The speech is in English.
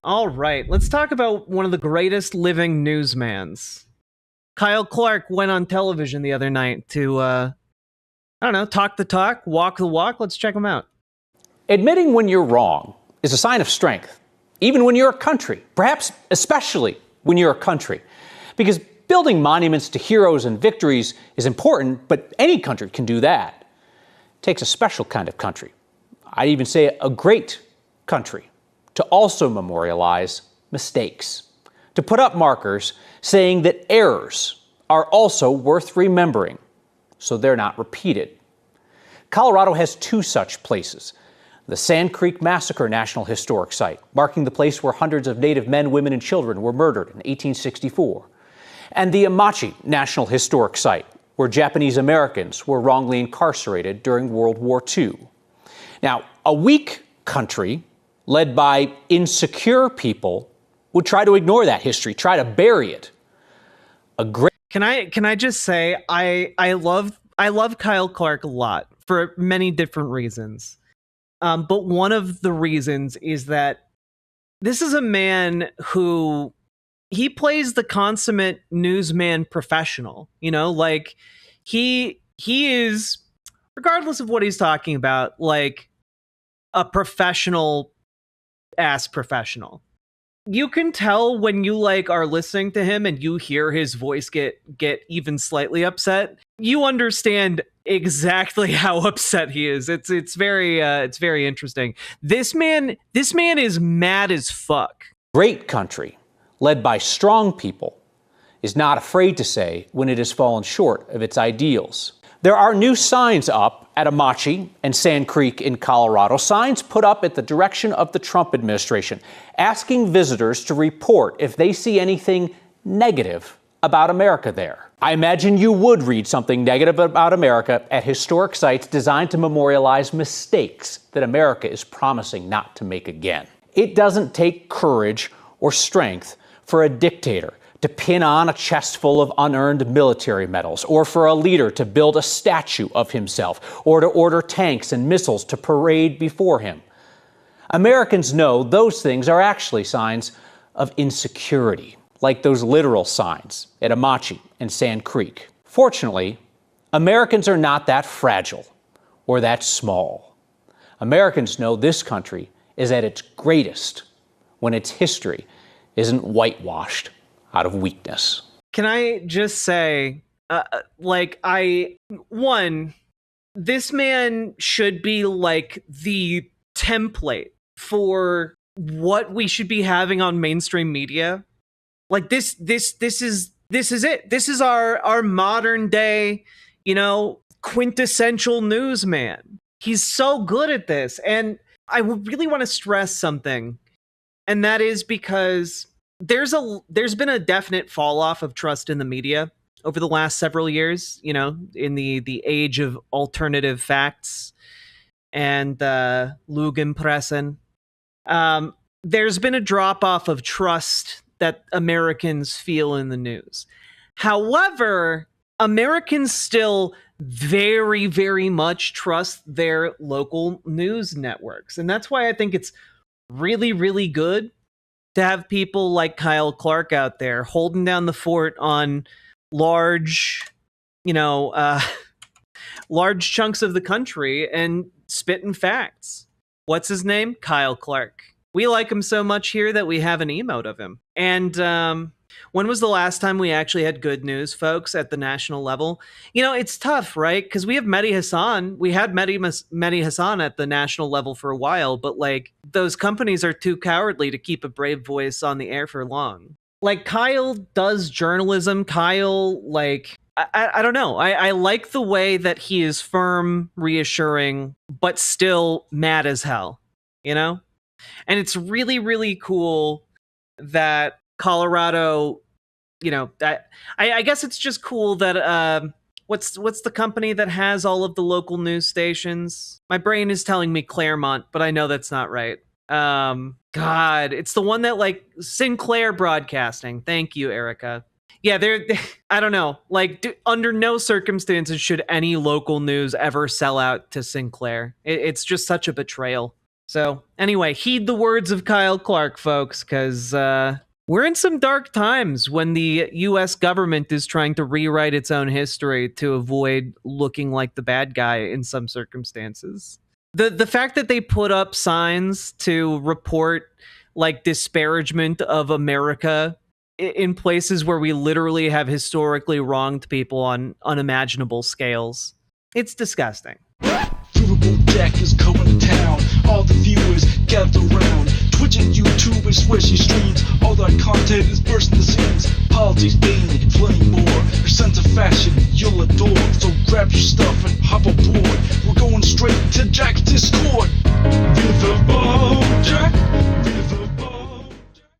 All right, let's talk about one of the greatest living newsmans. Kyle Clark went on television the other night to, I don't know, talk the talk, walk the walk. Let's check him out. Admitting when you're wrong is a sign of strength, even when you're a country, perhaps especially when you're a country. Because building monuments to heroes and victories is important, but any country can do that. It takes a special kind of country. I'd even say a great country to also memorialize mistakes, to put up markers saying that errors are also worth remembering so they're not repeated. Colorado has two such places. The Sand Creek Massacre National Historic Site, marking the place where hundreds of Native men, women, and children were murdered in 1864. And the Amache National Historic Site, where Japanese Americans were wrongly incarcerated during World War II. Now, a weak country led by insecure people would try to ignore that history, try to bury it. Can I just say I love Kyle Clark a lot for many different reasons. But one of the reasons is that this is a man who he plays the consummate newsman professional. You know, like he is, regardless of what he's talking about, like a professional. You can tell when you like are listening to him and you hear his voice get even slightly upset. You understand exactly how upset he is. It's very interesting. This man is mad as fuck. Great country, led by strong people, is not afraid to say when it has fallen short of its ideals. There are new signs up at Amache and Sand Creek in Colorado, signs put up at the direction of the Trump administration, asking visitors to report if they see anything negative about America there. I imagine you would read something negative about America at historic sites designed to memorialize mistakes that America is promising not to make again. It doesn't take courage or strength for a dictator to pin on a chest full of unearned military medals, or for a leader to build a statue of himself, or to order tanks and missiles to parade before him. Americans know those things are actually signs of insecurity, like those literal signs at Amache and Sand Creek. Fortunately, Americans are not that fragile or that small. Americans know this country is at its greatest when its history isn't whitewashed out of weakness. Can I just say, this man should be like the template for what we should be having on mainstream media. Like this is it. This is our modern day, quintessential newsman. He's so good at this. And I really want to stress something. And that is because there's been a definite fall off of trust in the media over the last several years, in the age of alternative facts and Lügenpressen. There's been a drop off of trust that Americans feel in the news. However, Americans still very, very much trust their local news networks. And that's why I think it's really, really good to have people like Kyle Clark out there holding down the fort on large chunks of the country and spitting facts. What's his name? Kyle Clark. We like him so much here that we have an emote of him. And when was the last time we actually had good news, folks, at the national level? It's tough, right? Because we have Mehdi Hasan. We had Mehdi Hasan at the national level for a while, but those companies are too cowardly to keep a brave voice on the air for long. Kyle does journalism. Kyle, I don't know. I like the way that he is firm, reassuring, but still mad as hell, And it's really, really cool that Colorado, I guess it's just cool that what's the company that has all of the local news stations? My brain is telling me Claremont, but I know that's not right. God, it's the one that Sinclair Broadcasting. Thank you, Erica. Yeah, I don't know. Under no circumstances should any local news ever sell out to Sinclair. It's just such a betrayal. So anyway, heed the words of Kyle Clark, folks, because we're in some dark times when the U.S. government is trying to rewrite its own history to avoid looking like the bad guy in some circumstances. The fact that they put up signs to report like disparagement of America in places where we literally have historically wronged people on unimaginable scales, it's disgusting. Riverboat deck is coming to town. All the viewers gather round. Twitch and YouTube and swishy streams. All that content is bursting the seams. Politics, gaming, plenty more. Your sense of fashion you'll adore. So grab your stuff and hop aboard. We're going straight to Jack's Discord. Riverboat Jack.